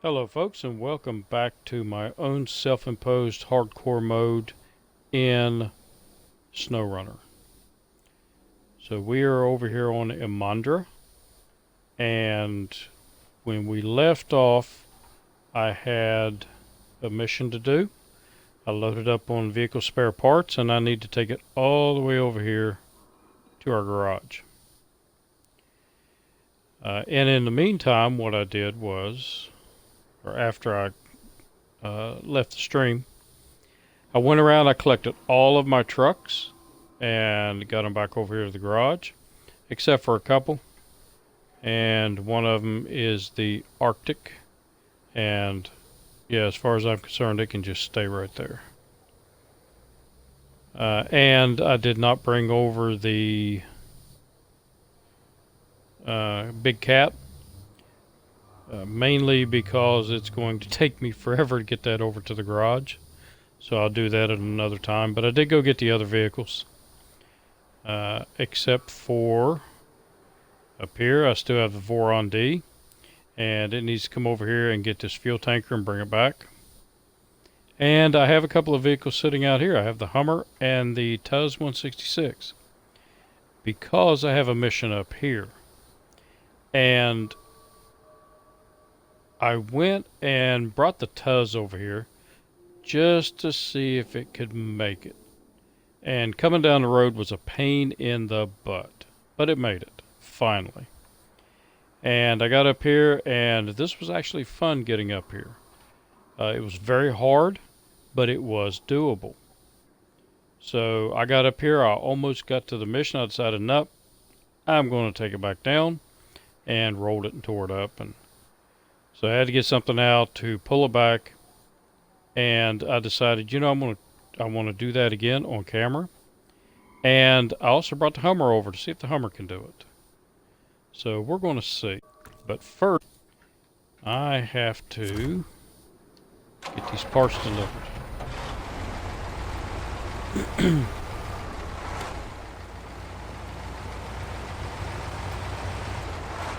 Hello folks, and welcome back to my own self-imposed hardcore mode in SnowRunner. So we are over here on Imandra, and when we left off I had a mission to do. I loaded up on vehicle spare parts and I need to take it all the way over here to our garage. And in the meantime, what I did was, or after I left the stream, I went around, I collected all of my trucks and got them back over here to the garage, except for a couple. And one of them is the Arctic. And yeah, as far as I'm concerned, it can just stay right there. And I did not bring over the big cat. Mainly because it's going to take me forever to get that over to the garage. So I'll do that at another time. But I did go get the other vehicles. Except for up here, I still have the Voron D. And it needs to come over here and get this fuel tanker and bring it back. And I have a couple of vehicles sitting out here. I have the Hummer and the Tuz 166. Because I have a mission up here. And I went and brought the Tuz over here just to see if it could make it. And coming down the road was a pain in the butt. But it made it, finally. And I got up here, and this was actually fun getting up here. It was very hard, but it was doable. So I got up here, I almost got to the mission. I decided, nope, I'm going to take it back down, and rolled it and tore it up. And so I had to get something out to pull it back, and I decided, I want to do that again on camera. And I also brought the Hummer over to see if the Hummer can do it. So we're going to see. But first, I have to get these parts delivered.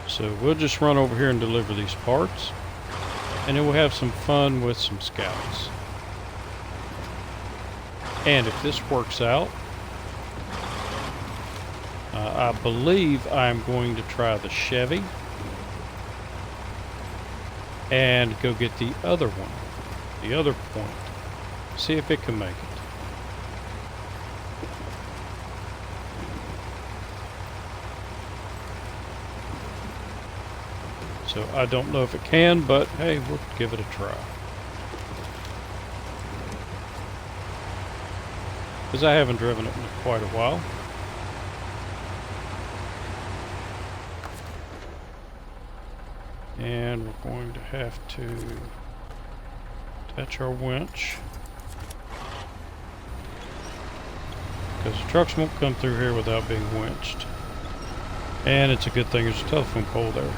So we'll just run over here and deliver these parts, and then we'll have some fun with some scouts. And if this works out, I believe I'm going to try the Chevy and go get the other one, the other point, see if it can make it. So I don't know if it can, but hey, we'll give it a try. Because I haven't driven it in quite a while. And we're going to have to attach our winch. Because the trucks won't come through here without being winched. And it's a good thing there's a telephone pole there.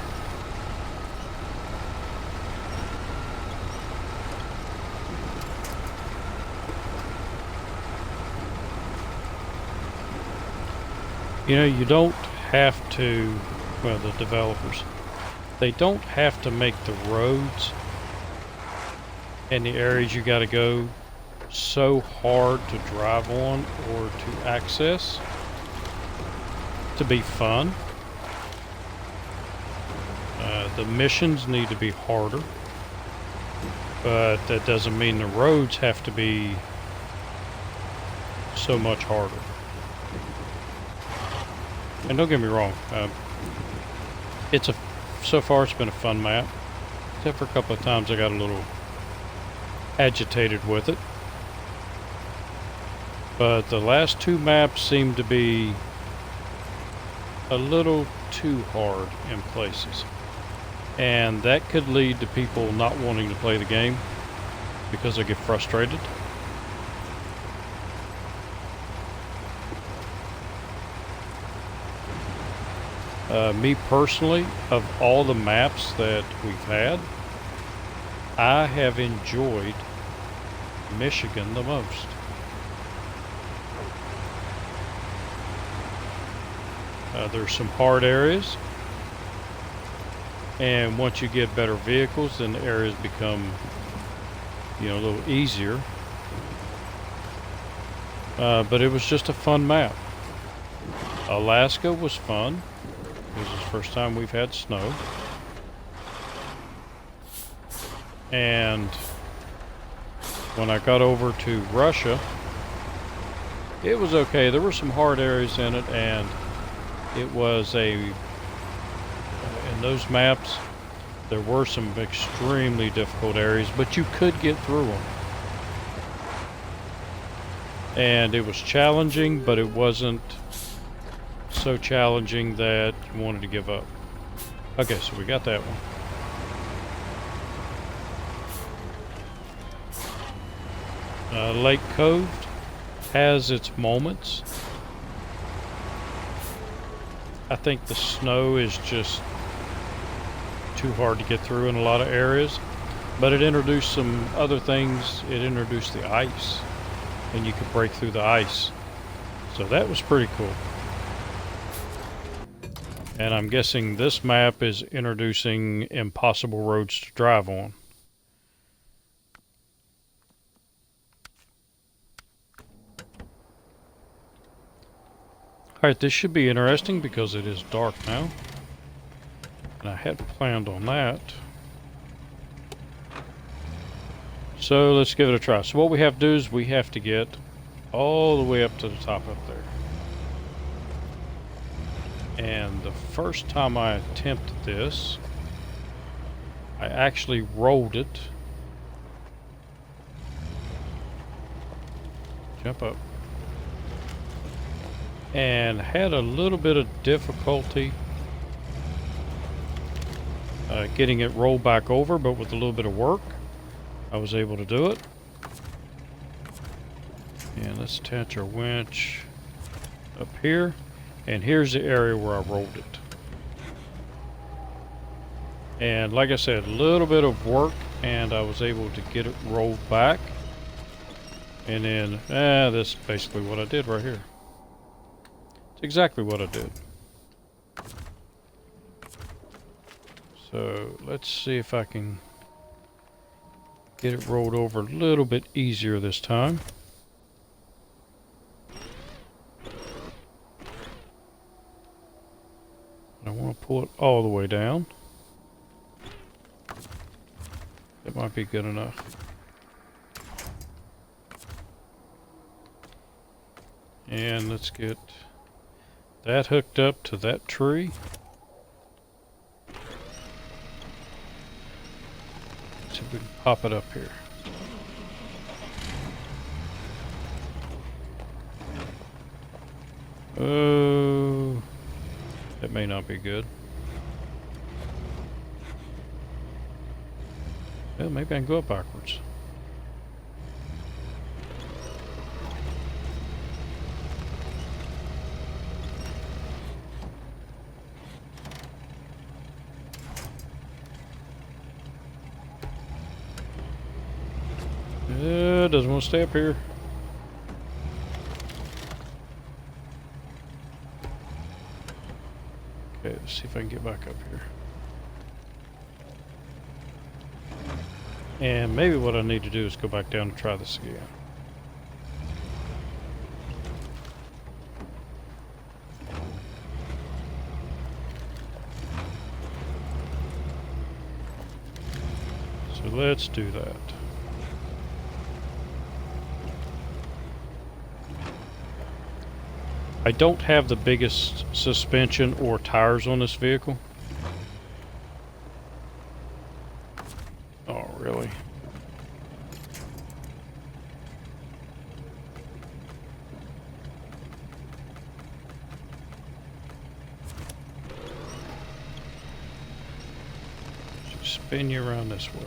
You don't have to, well, the developers, they don't have to make the roads and the areas you got to go so hard to drive on or to access to be fun. The missions need to be harder, but that doesn't mean the roads have to be so much harder. And don't get me wrong, so far it's been a fun map, except for a couple of times I got a little agitated with it. But the last two maps seem to be a little too hard in places. And that could lead to people not wanting to play the game because they get frustrated. Me personally, of all the maps that we've had, I have enjoyed Michigan the most. There's some hard areas, And once you get better vehicles, then the areas become, you know, a little easier. But it was just a fun map. Alaska was fun. This is the first time we've had snow. And when I got over to Russia, it was okay. There were some hard areas in it, and it was in those maps, there were some extremely difficult areas, but you could get through them. And it was challenging, but it wasn't so challenging that you wanted to give up. Okay, so we got that one. Lake Cove has its moments. I think the snow is just too hard to get through in a lot of areas, but it introduced some other things. It introduced the ice, and you could break through the ice. So that was pretty cool. And I'm guessing this map is introducing impossible roads to drive on. Alright, this should be interesting because it is dark now. And I hadn't planned on that. So let's give it a try. So what we have to do is we have to get all the way up to the top up there. And the first time I attempted this, I actually rolled it. Jump up. And had a little bit of difficulty getting it rolled back over, but with a little bit of work, I was able to do it. And let's attach our winch up here. And here's the area where I rolled it. And like I said, a little bit of work, and I was able to get it rolled back. And then, this is basically what I did right here. It's exactly what I did. So let's see if I can get it rolled over a little bit easier this time. I want to pull it all the way down. That might be good enough. And let's get that hooked up to that tree. See if we can pop it up here. Oh, that may not be good. Well, maybe I can go up backwards. Doesn't want to stay up here. Okay, let's see if I can get back up here. And maybe what I need to do is go back down and try this again. So let's do that. I don't have the biggest suspension or tires on this vehicle. Oh, really? Just spin you around this way.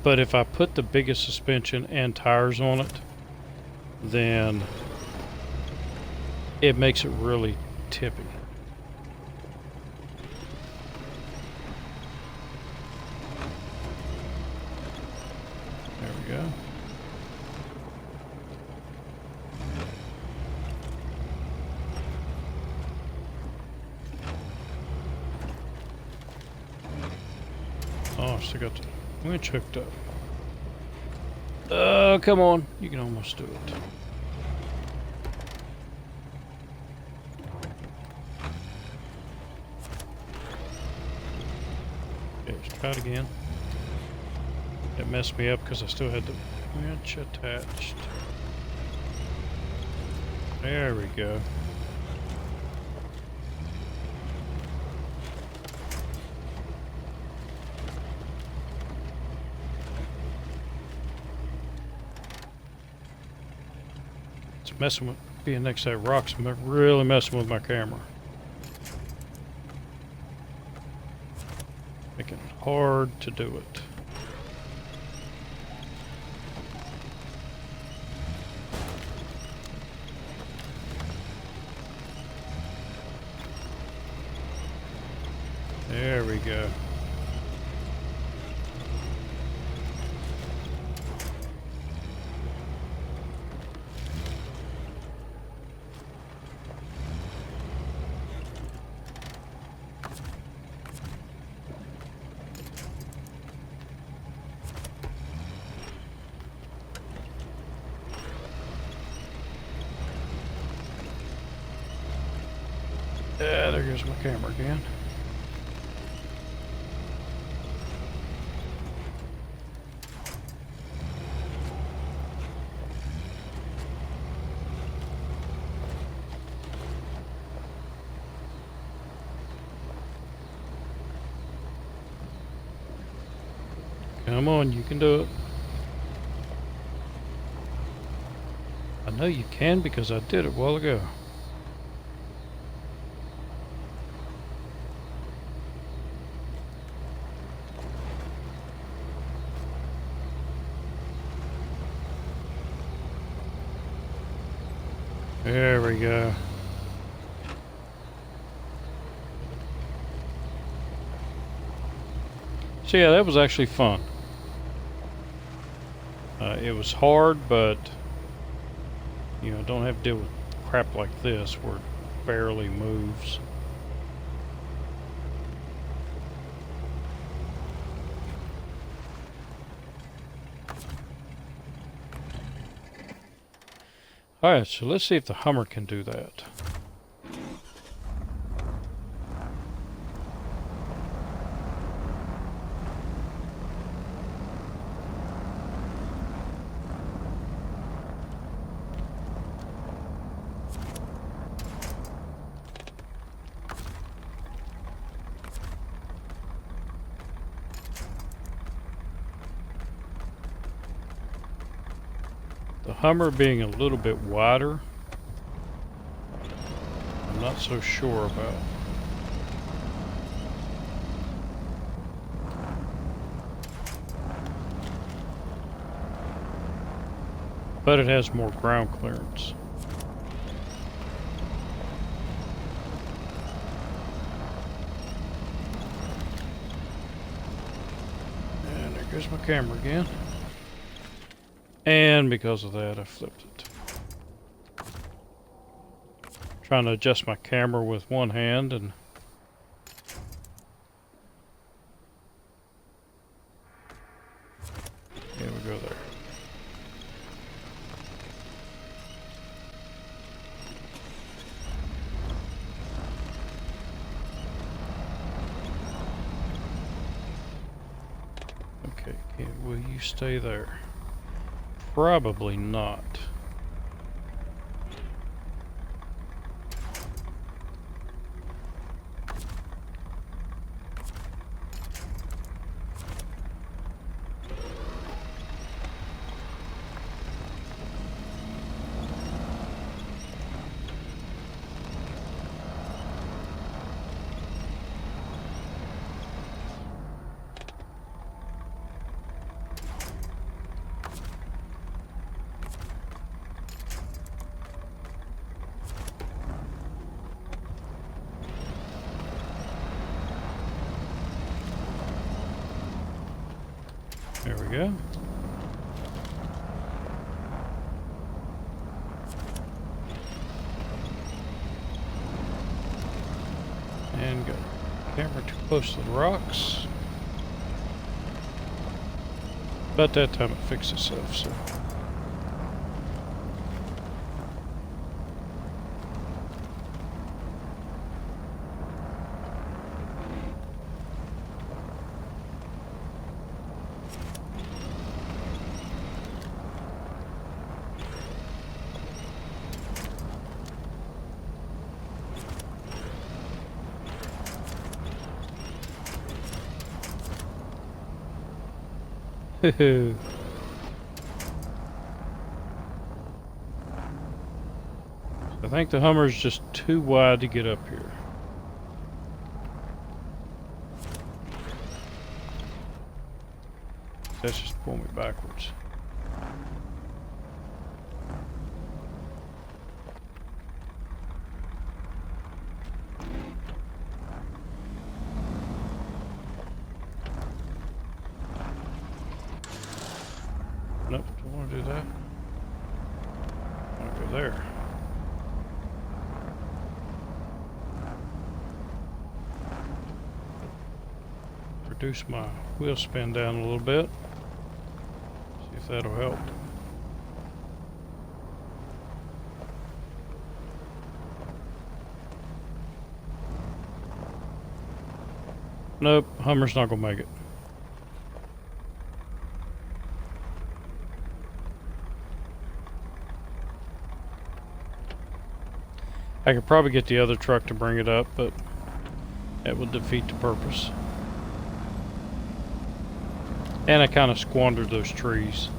But if I put the biggest suspension and tires on it, then it makes it really tippy. There we go. Oh, I still got the winch hooked up. Oh, come on. You can almost do it. Okay, let's try it again. It messed me up because I still had the winch attached. There we go. Messing with being next to that rock's really messing with my camera. Making it hard to do it. There we go. Yeah, there goes my camera again. Come on, you can do it. I know you can because I did it a while ago. There we go. So yeah, that was actually fun. It was hard, but you know, don't have to deal with crap like this where it barely moves. Alright, so let's see if the Hummer can do that. The Hummer being a little bit wider, I'm not so sure about. But it has more ground clearance. And there goes my camera again. And because of that, I flipped it. Trying to adjust my camera with one hand and there we go there. Okay, will you stay there? Probably not. There we go. And go. Camera too close to the rocks. But that time it fixed itself, so. I think the Hummer's just too wide to get up here. That's just pulling me backwards. Nope, don't want to do that. I want to go there. Reduce my wheel spin down a little bit. See if that'll help. Nope, Hummer's not gonna make it. I could probably get the other truck to bring it up, but that would defeat the purpose. And I kind of squandered those trees.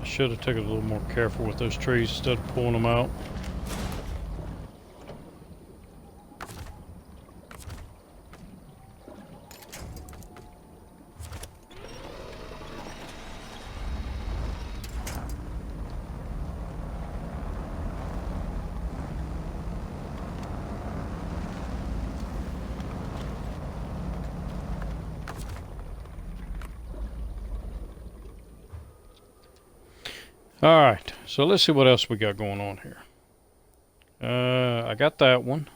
I should have taken a little more careful with those trees instead of pulling them out. Alright, so let's see what else we got going on here. I got that one.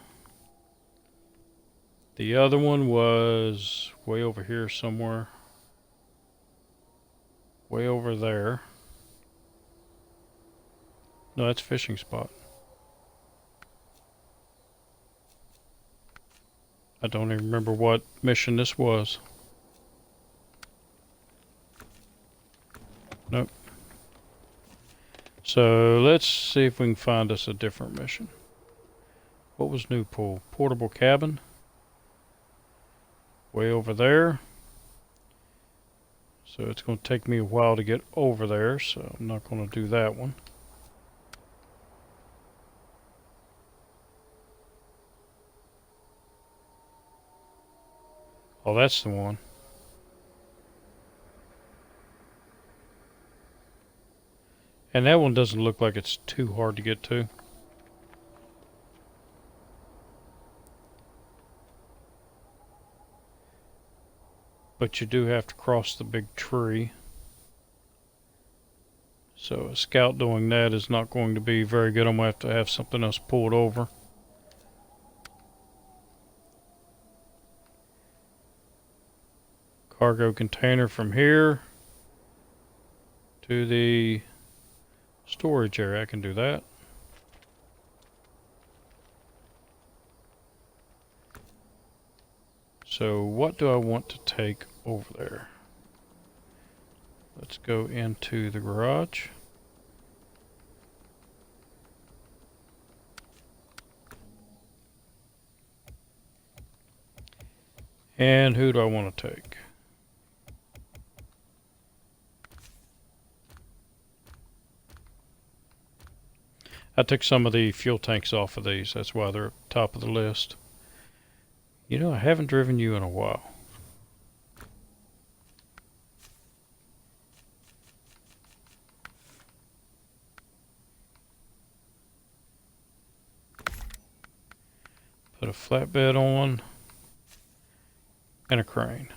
The other one was way over here somewhere. Way over there. No, that's fishing spot. I don't even remember what mission this was. Nope. So let's see if we can find us a different mission. What was New Pool? Portable cabin. Way over there. So it's going to take me a while to get over there, so I'm not going to do that one. Oh, that's the one. And that one doesn't look like it's too hard to get to. But you do have to cross the big tree. So a scout doing that is not going to be very good. I'm going to have something else pulled over. Cargo container from here to the storage area. I can do that. So what do I want to take over there? Let's go into the garage. And who do I want to take? I took some of the fuel tanks off of these. That's why they're top of the list. You know, I haven't driven you in a while. Put a flatbed on and a crane.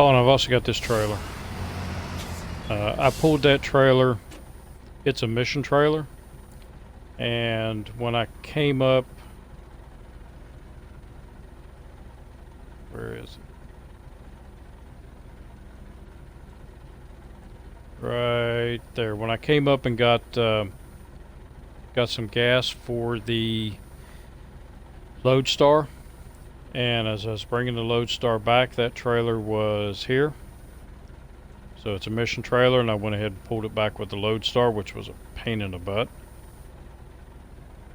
Oh, and I've also got this trailer. I pulled that trailer. It's a mission trailer. And when I came up... Where is it? Right there. When I came up and got some gas for the Lodestar, and as I was bringing the Lodestar back, that trailer was here. So it's a mission trailer, and I went ahead and pulled it back with the Lodestar, which was a pain in the butt.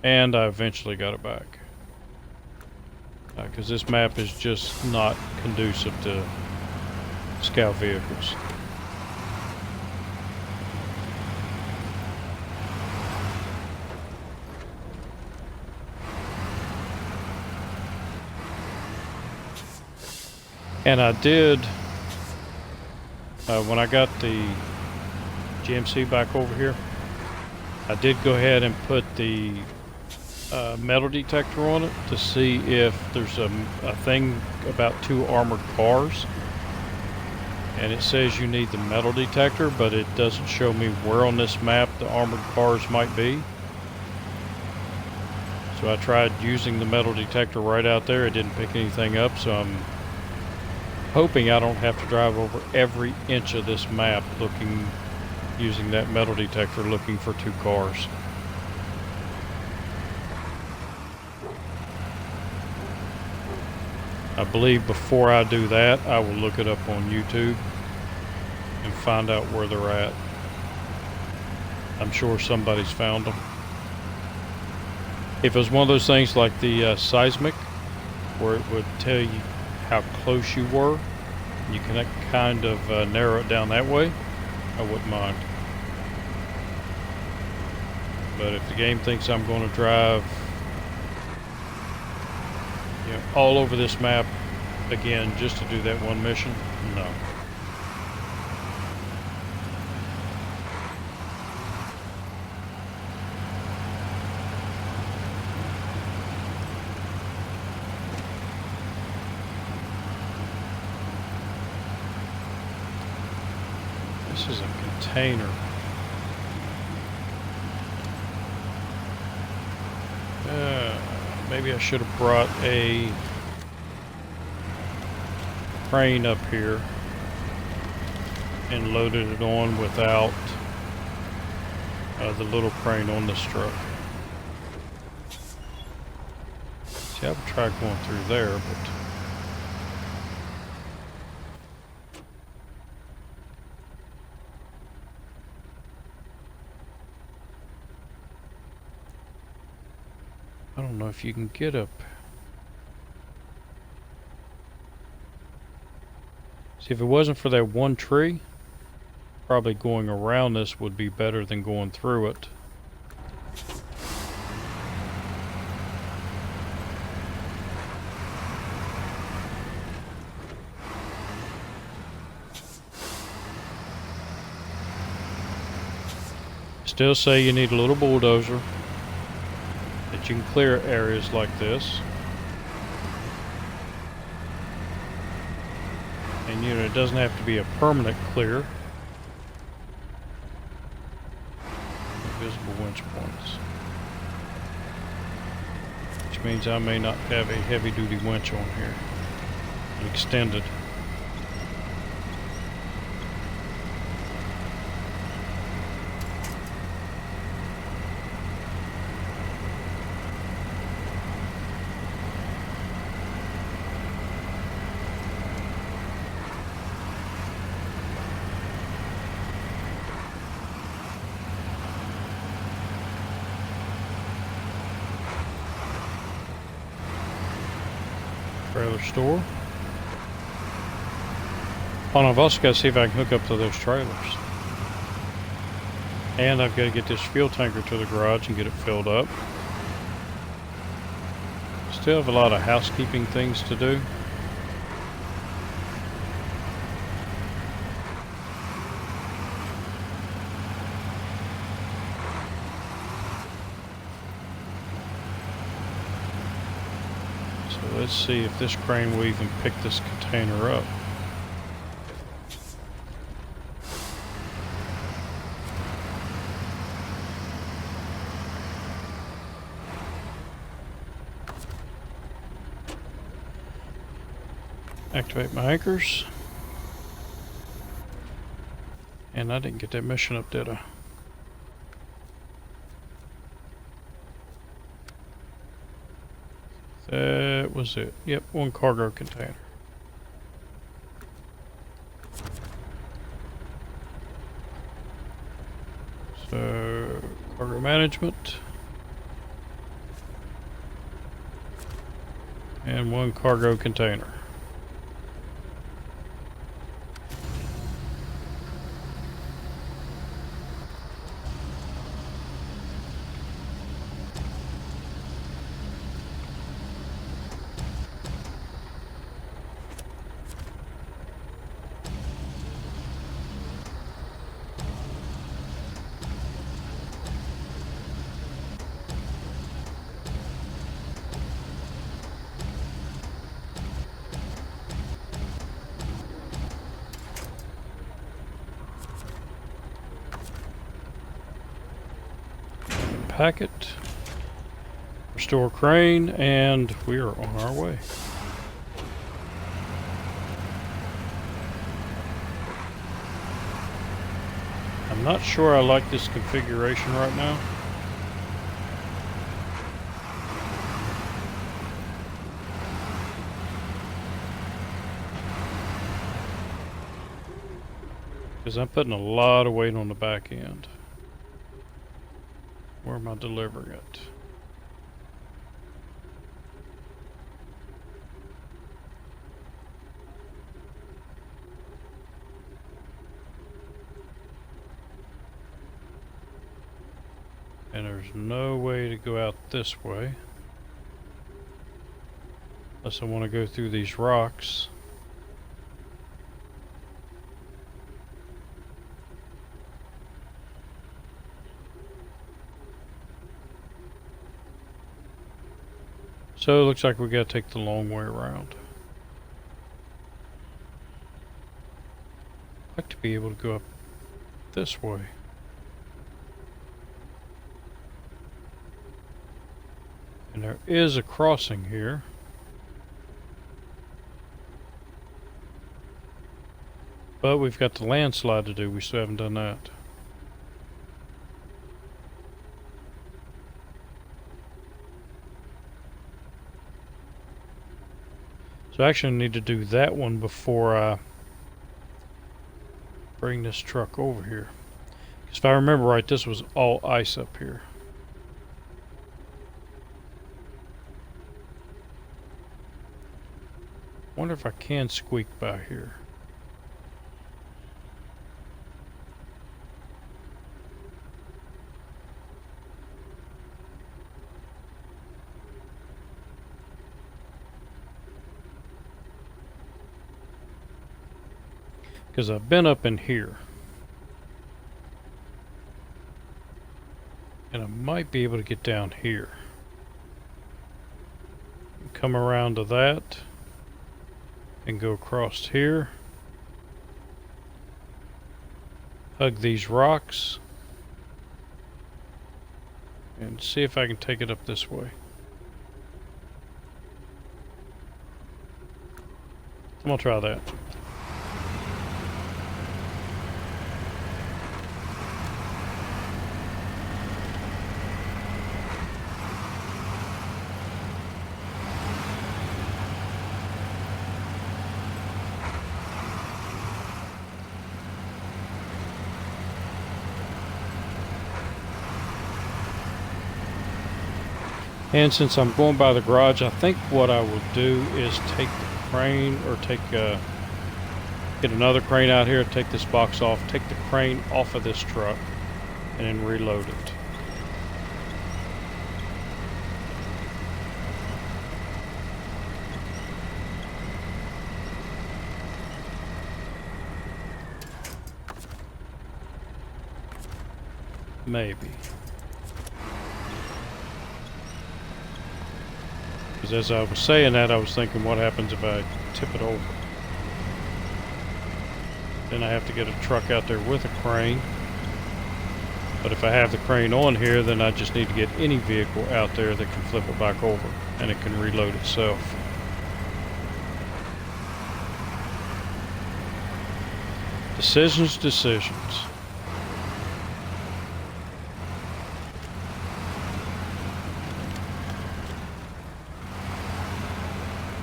And I eventually got it back. Because this map is just not conducive to scout vehicles. And I did, when I got the GMC back over here, I did go ahead and put the metal detector on it to see if there's a thing about 2 armored cars. And it says you need the metal detector, but it doesn't show me where on this map the armored cars might be. So I tried using the metal detector right out there. It didn't pick anything up, so I'm hoping I don't have to drive over every inch of this map using that metal detector looking for 2 cars. I believe before I do that, I will look it up on YouTube and find out where they're at. I'm sure somebody's found them. If it was one of those things like the seismic, where it would tell you how close you were, you can kind of narrow it down that way, I wouldn't mind. But if the game thinks I'm going to drive all over this map again just to do that one mission, no. This is a container. Maybe I should have brought a crane up here and loaded it on without the little crane on this truck. See, I would try going through there, but I don't know if you can get up. See, if it wasn't for that one tree, probably going around this would be better than going through it. Still say you need a little bulldozer that you can clear areas like this. And it doesn't have to be a permanent clear. Invisible winch points. Which means I may not have a heavy duty winch on here. Extended. Trailer store. Oh, and I've also got to see if I can hook up to those trailers. And I've got to get this fuel tanker to the garage and get it filled up. Still have a lot of housekeeping things to do. Let's see if this crane will even pick this container up. Activate my anchors. And I didn't get that mission up, did I? That was it. Yep, one cargo container. So, cargo management. And one cargo container. Packet, restore crane, and we are on our way. I'm not sure I like this configuration right now. Because I'm putting a lot of weight on the back end. Where am I delivering it? And there's no way to go out this way. Unless I want to go through these rocks. So it looks like we gotta take the long way around. I'd like to be able to go up this way. And there is a crossing here. But we've got the landslide to do. We still haven't done that. So I actually need to do that one before I bring this truck over here. Because if I remember right, this was all ice up here. Wonder if I can squeak by here. Because I've been up in here. And I might be able to get down here. Come around to that. And go across here. Hug these rocks. And see if I can take it up this way. I'm gonna try that. And since I'm going by the garage, I think what I will do is take the crane, or get another crane out here, take this box off, take the crane off of this truck, and then reload it. Maybe. Because as I was saying that, I was thinking, what happens if I tip it over? Then I have to get a truck out there with a crane. But if I have the crane on here, then I just need to get any vehicle out there that can flip it back over, and it can reload itself. Decisions, decisions.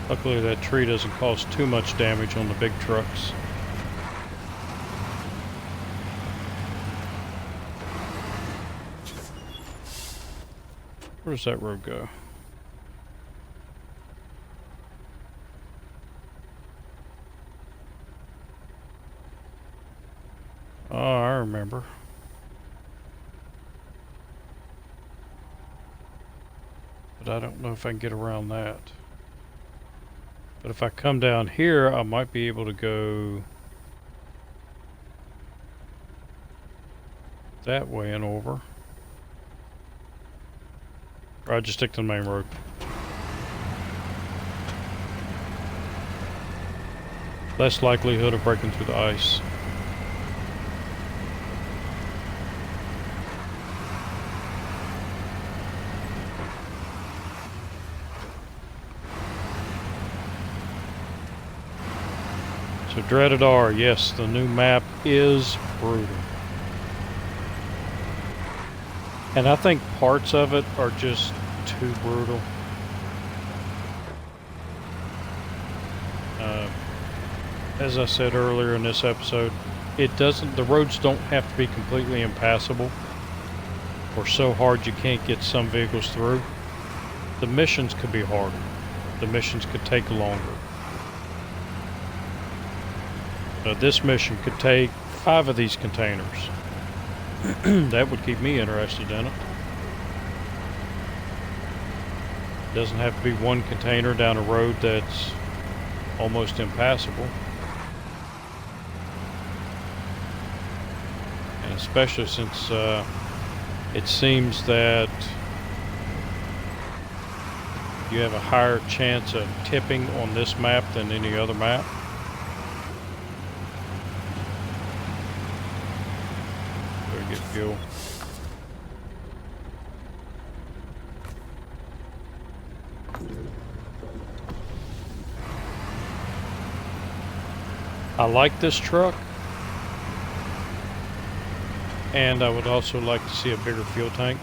Luckily that tree doesn't cause too much damage on the big trucks. Where does that road go? Oh, I remember. But I don't know if I can get around that. But if I come down here, I might be able to go that way and over. Or I just stick to the main road. Less likelihood of breaking through the ice. So Dreaded R, yes, the new map is brutal. And I think parts of it are just too brutal. As I said earlier in this episode, the roads don't have to be completely impassable or so hard you can't get some vehicles through. The missions could be harder. The missions could take longer. This mission could take 5 of these containers. That would keep me interested in it. It doesn't have to be one container down a road that's almost impassable. And especially since it seems that you have a higher chance of tipping on this map than any other map. Get fuel. I like this truck, and I would also like to see a bigger fuel tank.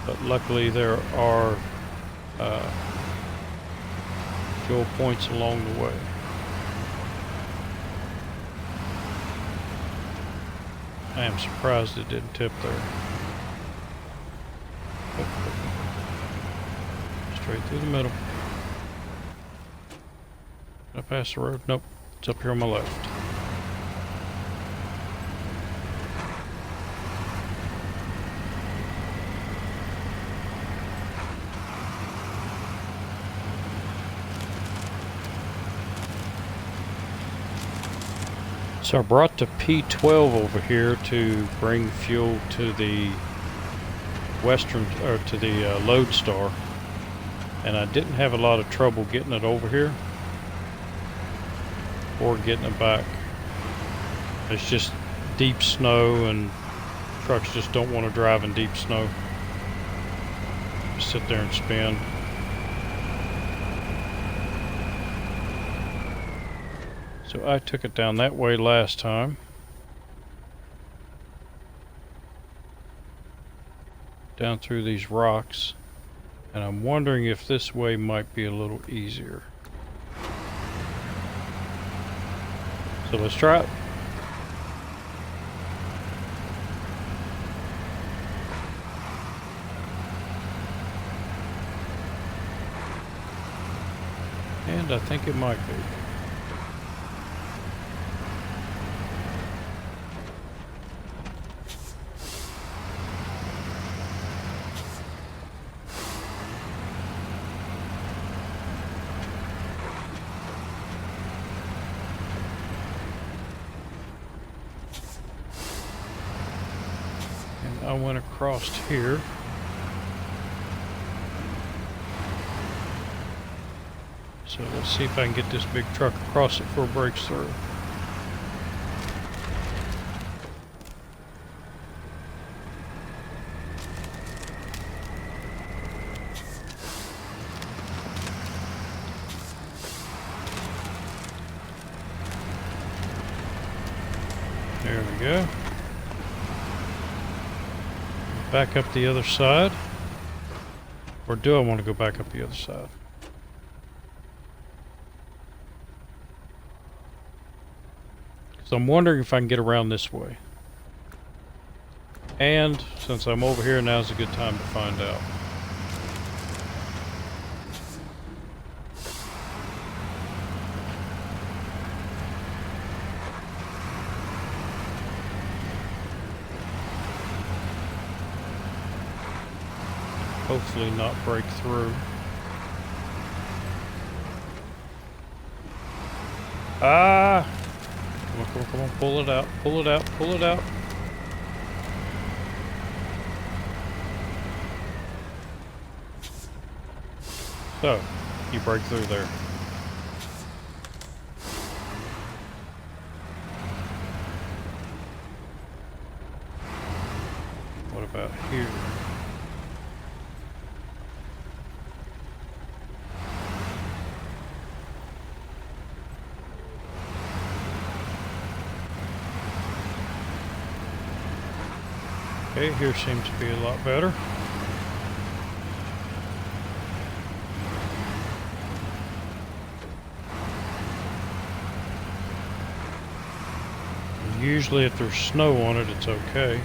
But luckily there are fuel points along the way. I am surprised it didn't tip there. Straight through the middle. Can I pass the road? Nope. It's up here on my left. So I brought the P12 over here to bring fuel to the to the Lodestar, and I didn't have a lot of trouble getting it over here or getting it back. It's just deep snow, and trucks just don't want to drive in deep snow. Just sit there and spin. So I took it down that way last time. Down through these rocks. And I'm wondering if this way might be a little easier. So let's try it. And I think it might be. I went across here. So let's see if I can get this big truck across it before it breaks through. we go. Back up the other side. Or do I want to go back up the other side? So I'm wondering if I can get around this way. And since I'm over here, now's a good time to find out. Hopefully not break through. Ah! Come on, come on, come on, pull it out, pull it out, pull it out. So, you break through there. What about here? Okay, here seems to be a lot better. Usually if there's snow on it, it's okay.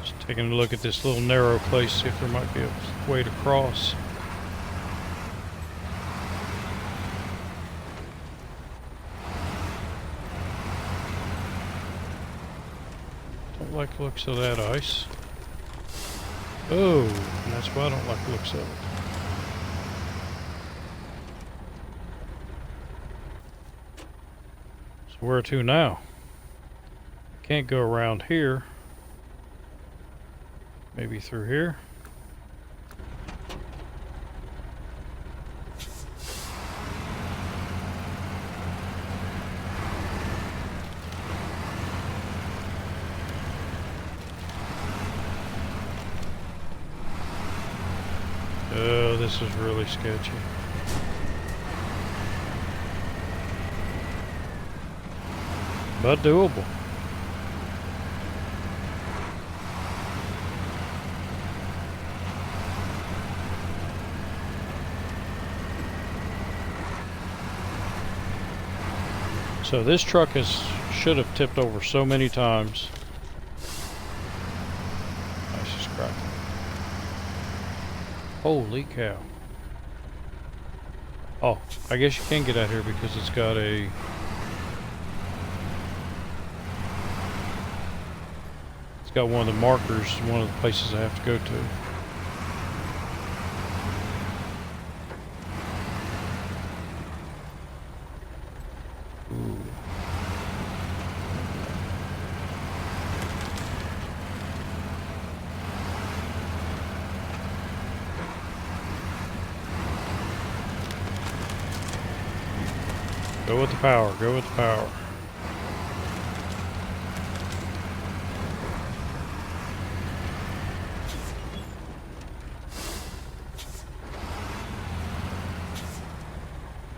Just taking a look at this little narrow place, see if there might be a way to cross. Don't like the looks of that ice. Oh, and that's why I don't like the looks of it. So where to now? Can't go around here. Maybe through here. Oh, this is really sketchy. But doable. So this truck should have tipped over so many times. Nice and scrappy. Holy cow. Oh, I guess you can get out here because it's got a... It's got one of the markers, one of the places I have to go to. Ooh. Go with the power, go with the power.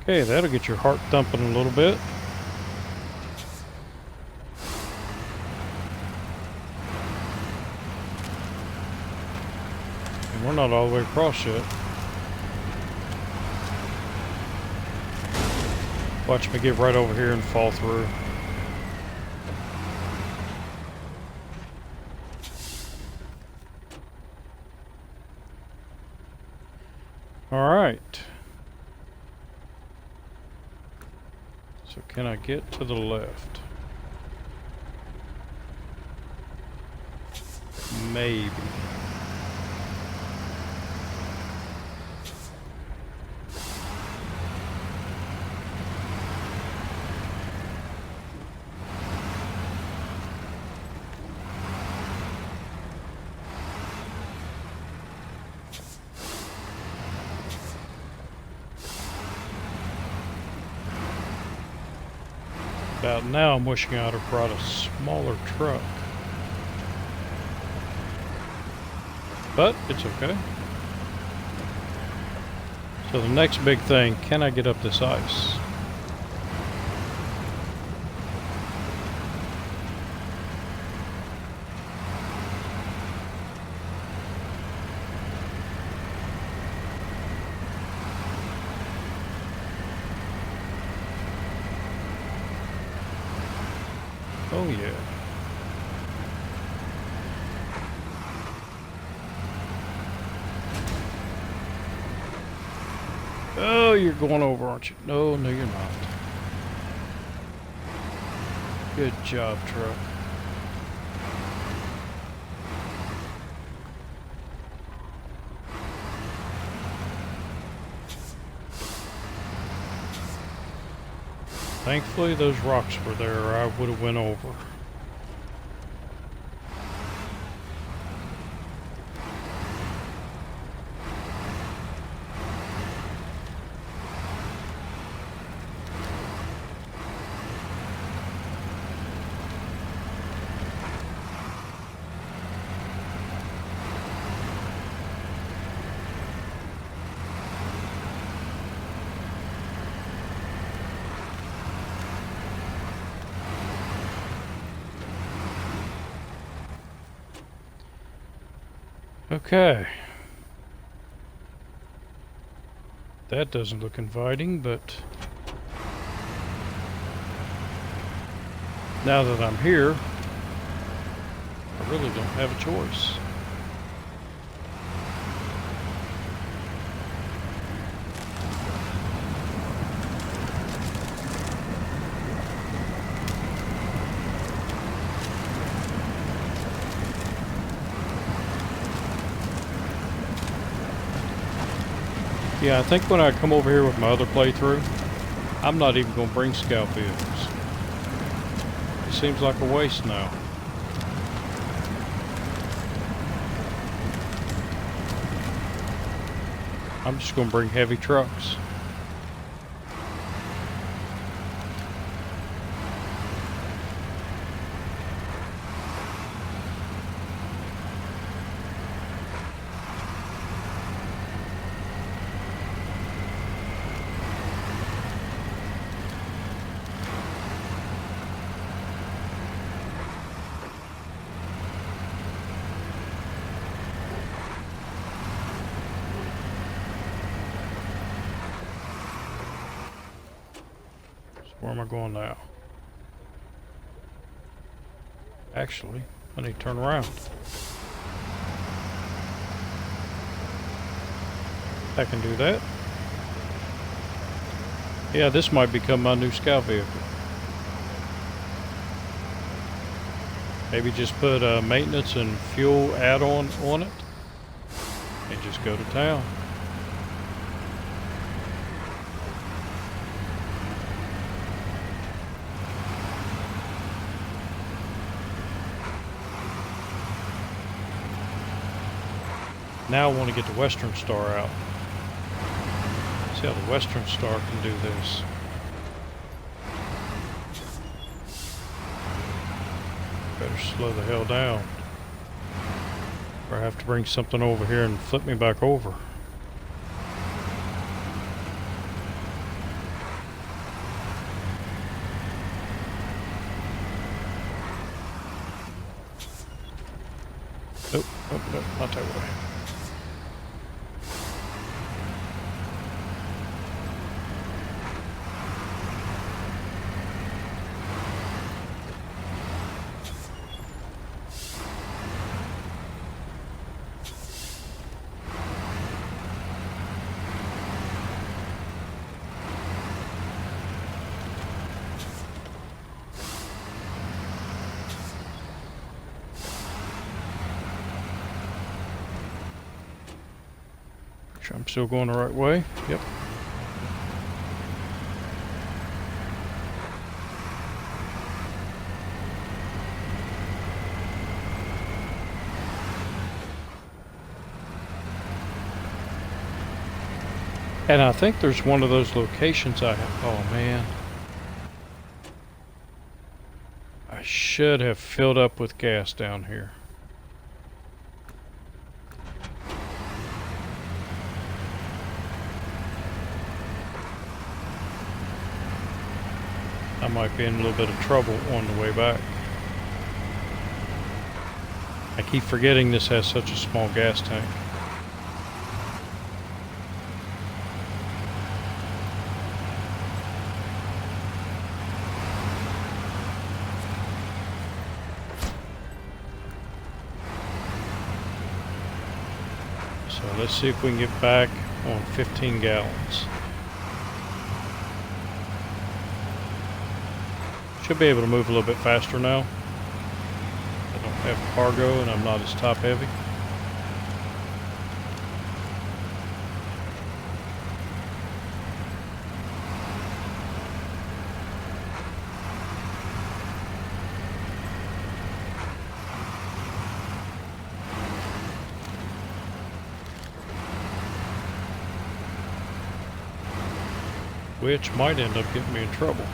Okay, that'll get your heart thumping a little bit. And we're not all the way across yet. Watch me get right over here and fall through. All right. So can I get to the left? Maybe. About now I'm wishing I'd have brought a smaller truck. But it's okay. So the next big thing, can I get up this ice? Oh yeah. Oh, you're going over, aren't you? No, no, you're not. Good job, truck. Thankfully, those rocks were there, or I would have went over. Okay. That doesn't look inviting, but now that I'm here, I really don't have a choice. Yeah, I think when I come over here with my other playthrough, I'm not even going to bring scout vehicles. It seems like a waste now. I'm just going to bring heavy trucks. Where am I going now? Actually, I need to turn around. I can do that. Yeah, this might become my new scout vehicle. Maybe just put a maintenance and fuel add-on on it and just go to town. Now I want to get the Western Star out. See how the Western Star can do this. Better slow the hell down, or I have to bring something over here and flip me back over. Nope, nope, nope, not that way. Sure I'm still going the right way. Yep. And I think there's one of those locations I have. Oh man. I should have filled up with gas down here. I might be in a little bit of trouble on the way back. I keep forgetting this has such a small gas tank. So let's see if we can get back on 15 gallons. Should be able to move a little bit faster now. I don't have cargo and I'm not as top heavy. Which might end up getting me in trouble.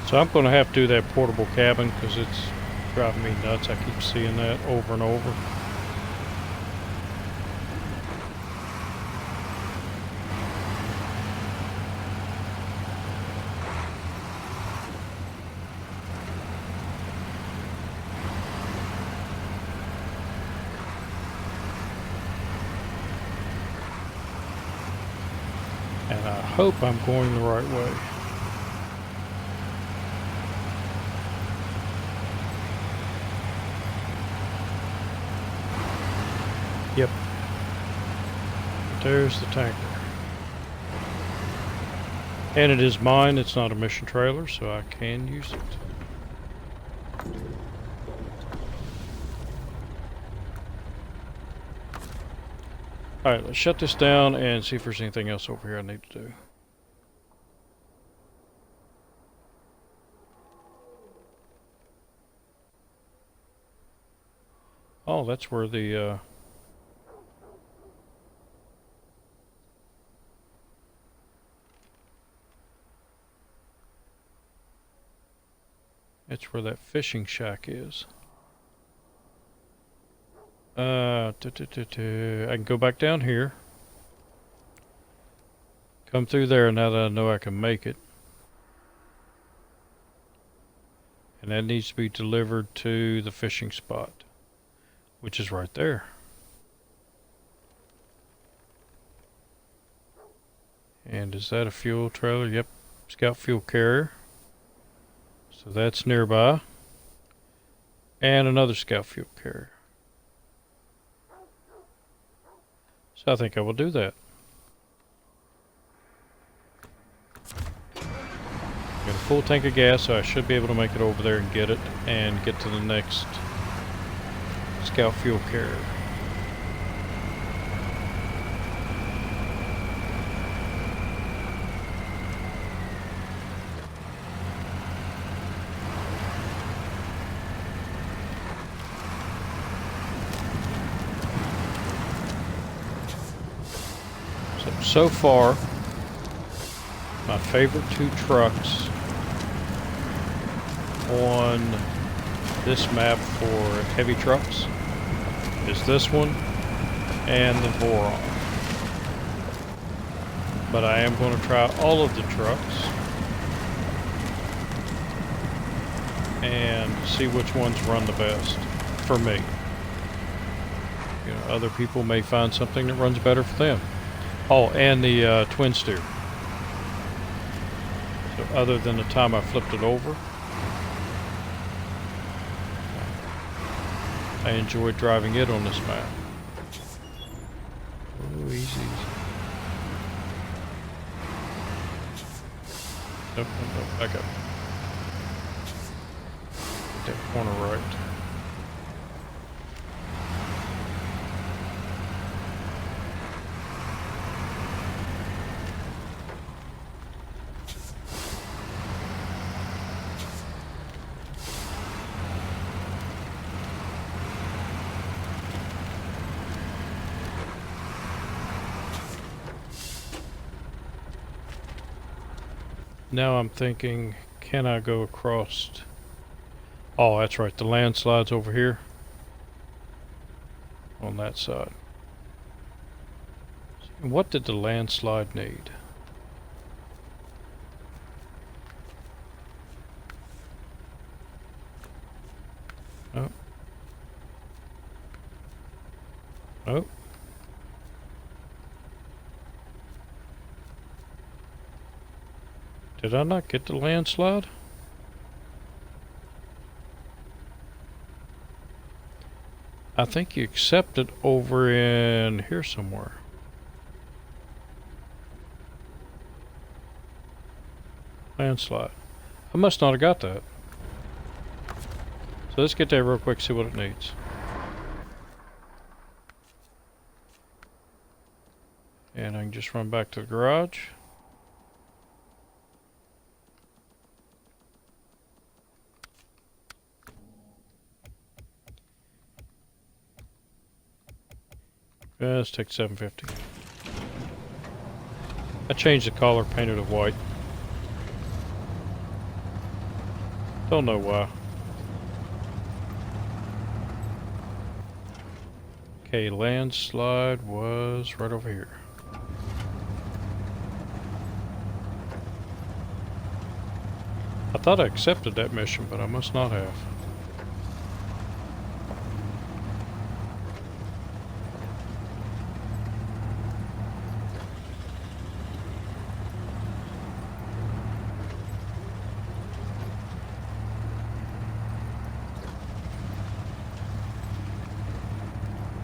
So I'm going to have to do that portable cabin because it's driving me nuts. I keep seeing that over and over. And I hope I'm going the right way. Yep. There's the tanker. And it is mine, it's not a mission trailer, so I can use it. Alright, let's shut this down and see if there's anything else over here I need to do. Oh, that's where the that's where that fishing shack is. I can go back down here. Come through there now that I know I can make it. And that needs to be delivered to the fishing spot, which is right there. And is that a fuel trailer? Yep, scout fuel carrier. So that's nearby. And another scout fuel carrier. So I think I will do that. Got a full tank of gas, so I should be able to make it over there and get it, and get to the next scout fuel carrier. So far, my favorite two trucks on this map for heavy trucks is this one and the Boron. But I am going to try all of the trucks and see which ones run the best for me. You know, other people may find something that runs better for them. Oh, and the twin steer. So other than the time I flipped it over, I enjoyed driving it on this map. Oh, easy. Nope, nope, back up. Get that corner right. Now I'm thinking, can I go across? Oh, that's right, the landslide's over here on that side. And what did the landslide need? Oh. Oh. Did I not get the landslide? I think you accept it over in here somewhere. Landslide. I must not have got that. So let's get there real quick, see what it needs. And I can just run back to the garage. Let's take 750. I changed the color, painted it white. Don't know why. Okay, landslide was right over here. I thought I accepted that mission, but I must not have.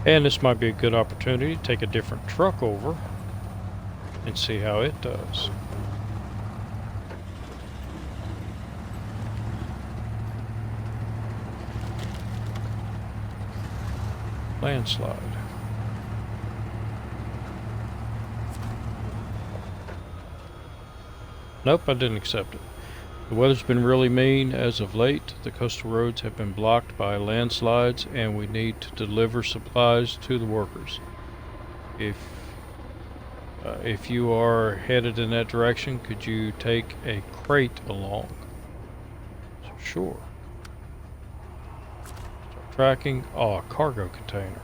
And this might be a good opportunity to take a different truck over and see how it does. Landslide. Nope, I didn't accept it. The weather's been really mean as of late. The coastal roads have been blocked by landslides and we need to deliver supplies to the workers. If you are headed in that direction, could you take a crate along? So sure. Start tracking. Oh, a cargo container.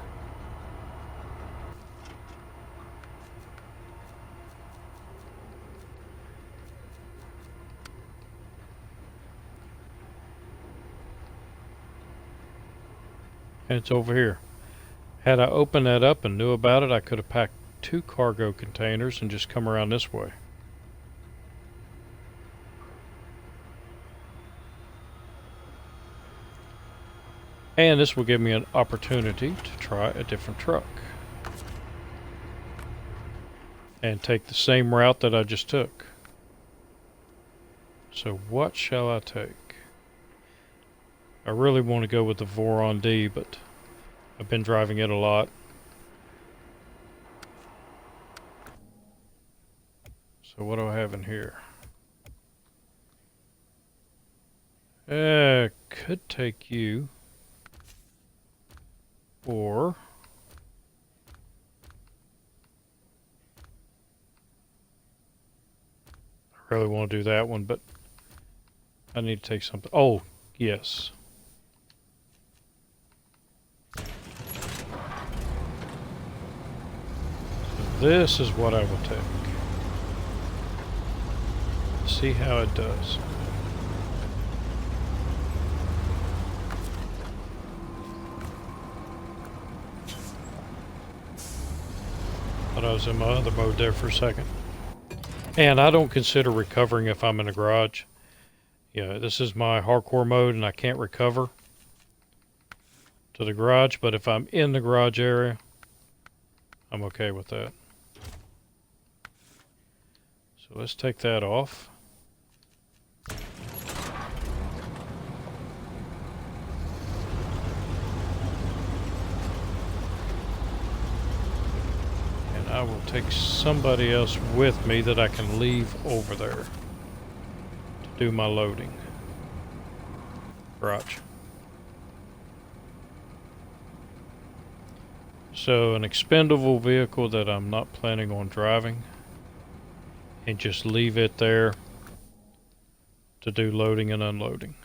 And it's over here. Had I opened that up and knew about it, I could have packed 2 cargo containers and just come around this way. And this will give me an opportunity to try a different truck. And take the same route that I just took. So what shall I take? I really want to go with the Voron D, but I've been driving it a lot. So what do I have in here? Could take you. Or I really want to do that one, but I need to take something. Oh, yes. This is what I will take. See how it does. Thought I was in my other mode there for a second. And I don't consider recovering if I'm in a garage. Yeah, this is my hardcore mode and I can't recover to the garage, but if I'm in the garage area, I'm okay with that. So let's take that off. And I will take somebody else with me that I can leave over there to do my loading. Garage. So an expendable vehicle that I'm not planning on driving, and just leave it there to do loading and unloading.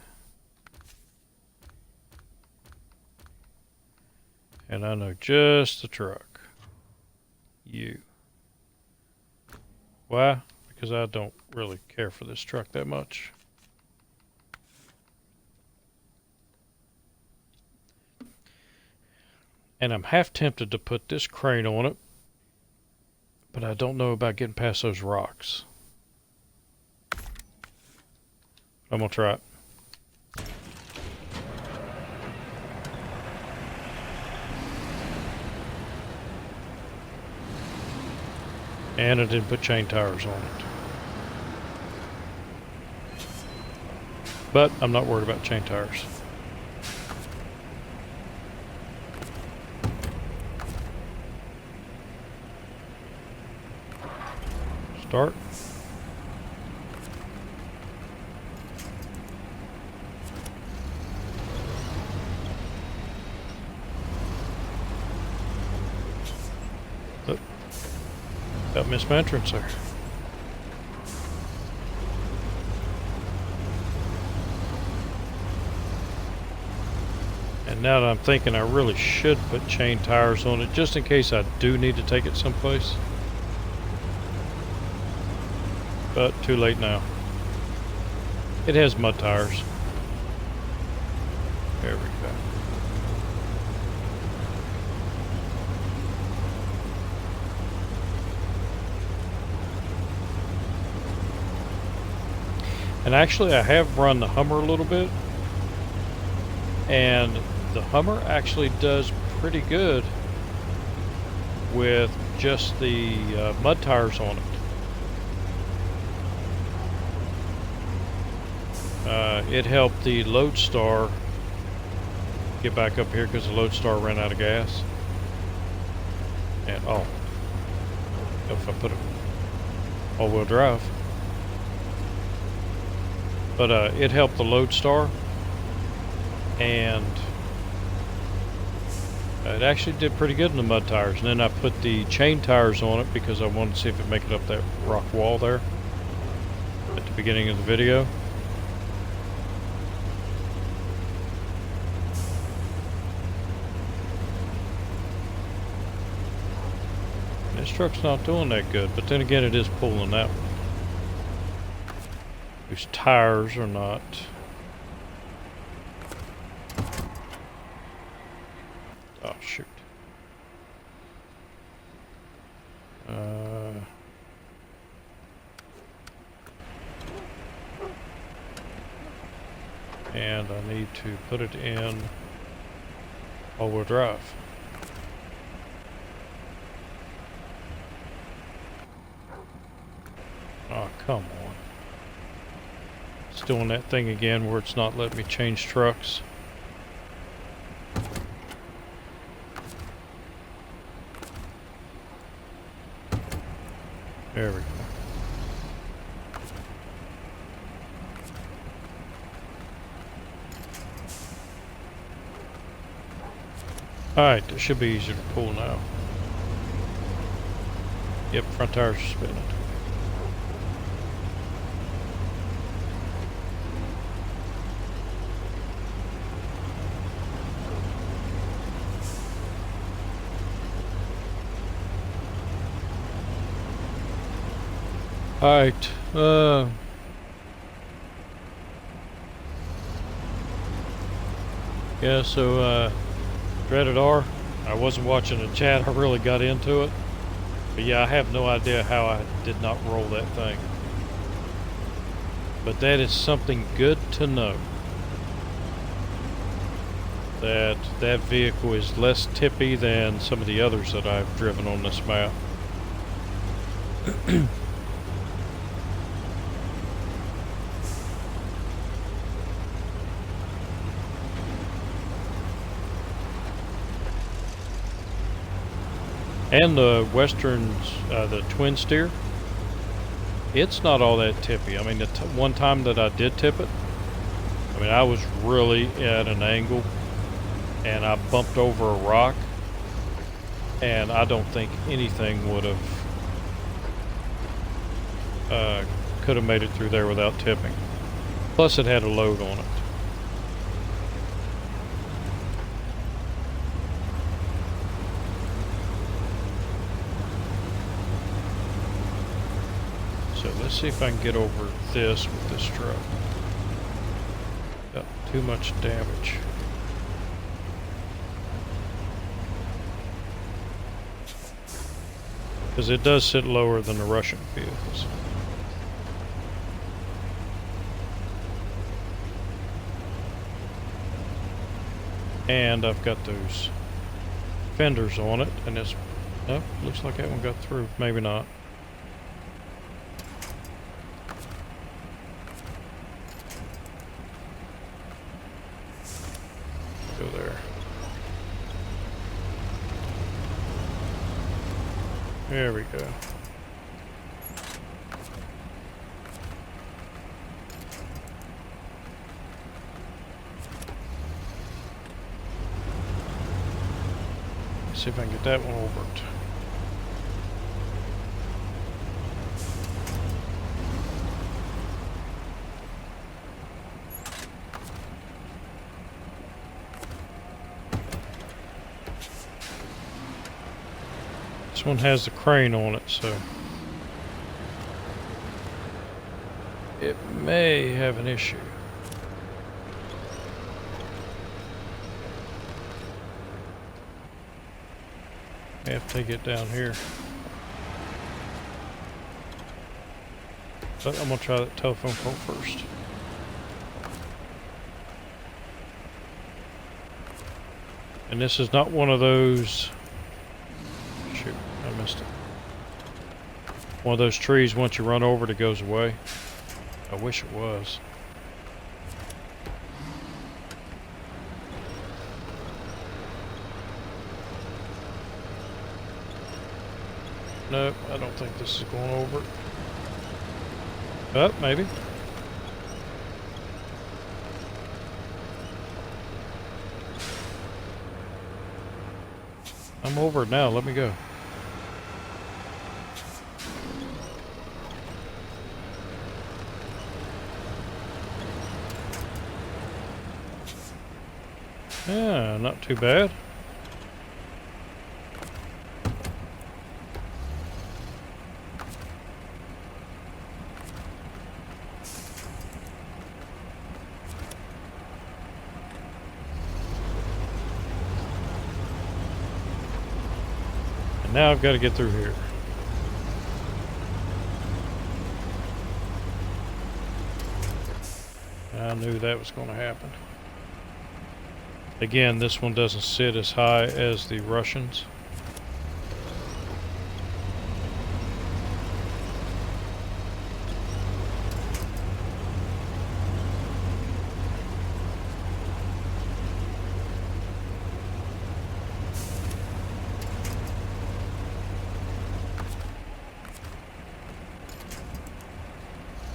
And I know just the truck. You. Why? Because I don't really care for this truck that much. And I'm half tempted to put this crane on it, but I don't know about getting past those rocks. I'm gonna try it. And I didn't put chain tires on it. But I'm not worried about chain tires. Start. Got missed my entrance there. And now that I'm thinking, I really should put chain tires on it just in case I do need to take it someplace. But too late now. It has mud tires. There we go. And actually I have run the Hummer a little bit, and the Hummer actually does pretty good with just the mud tires on it. It helped the Lodestar get back up here because the Lodestar ran out of gas. And oh, if I put it all-wheel drive. But it helped the Lodestar, and it actually did pretty good in the mud tires. And then I put the chain tires on it because I wanted to see if it'd make it up that rock wall there at the beginning of the video. And this truck's not doing that good, but then again it is pulling that one. Whose tires are not. Oh shoot. And I need to put it in all-wheel drive. Oh, come on. It's doing that thing again where it's not letting me change trucks. There we go. Alright, this should be easier to pull now. Yep, front tires are spinning. Alright, yeah, so, Dreaded R, I wasn't watching the chat, I really got into it. But yeah, I have no idea how I did not roll that thing. But that is something good to know. That that vehicle is less tippy than some of the others that I've driven on this map. And the Westerns, the twin steer, it's not all that tippy. I mean, the one time that I did tip it, I mean, I was really at an angle and I bumped over a rock, and I don't think anything would have could have made it through there without tipping. Plus it had a load on it. So let's see if I can get over this with this truck. Got too much damage. Because it does sit lower than the Russian vehicles. And I've got those fenders on it, and it's... Oh, looks like that one got through. Maybe not. Go there. There we go. Let's see if I can get that one over it. This one has the crane on it, so it may have an issue. I have to take it down here. But I'm gonna try that telephone pole first. And this is not one of those... Shoot, I missed it. One of those trees, once you run over it, it goes away. I wish it was. Nope, I don't think this is going over it. Oh, maybe. I'm over it now, let me go. Yeah, not too bad. Now I've got to get through here. I knew that was going to happen. Again, this one doesn't sit as high as the Russians.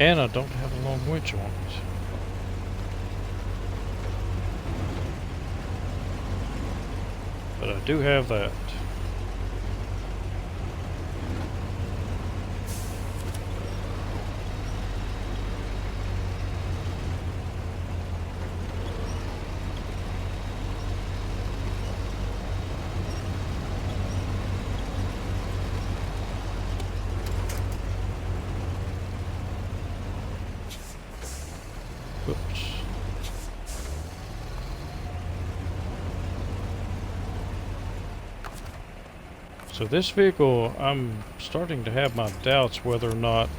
And I don't have a long winch on it. But I do have that. Oops. So this vehicle, I'm starting to have my doubts whether or not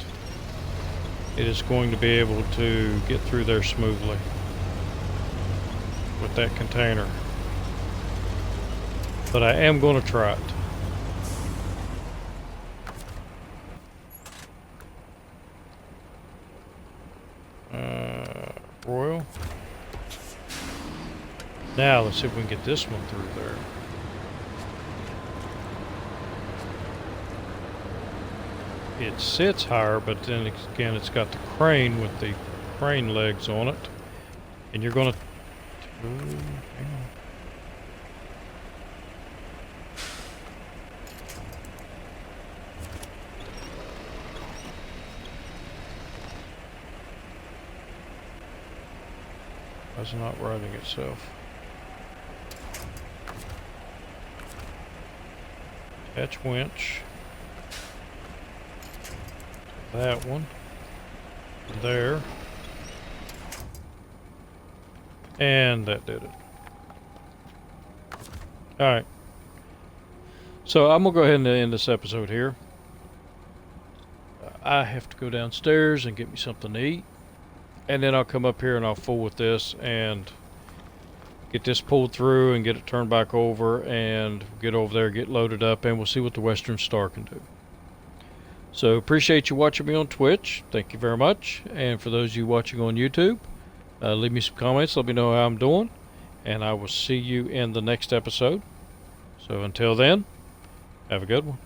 it is going to be able to get through there smoothly with that container. But I am going to try it. Royal. Now let's see if we can get this one through there. It sits higher, but then again it's got the crane with the crane legs on it. And you're gonna... hang on. It's not righting itself. Attach winch. That one. There. And that did it. Alright. So I'm going to go ahead and end this episode here. I have to go downstairs and get me something to eat. And then I'll come up here and I'll fool with this and get this pulled through and get it turned back over and get over there, get loaded up, and we'll see what the Western Star can do. So appreciate you watching me on Twitch. Thank you very much. And for those of you watching on YouTube, leave me some comments. Let me know how I'm doing. And I will see you in the next episode. So until then, have a good one.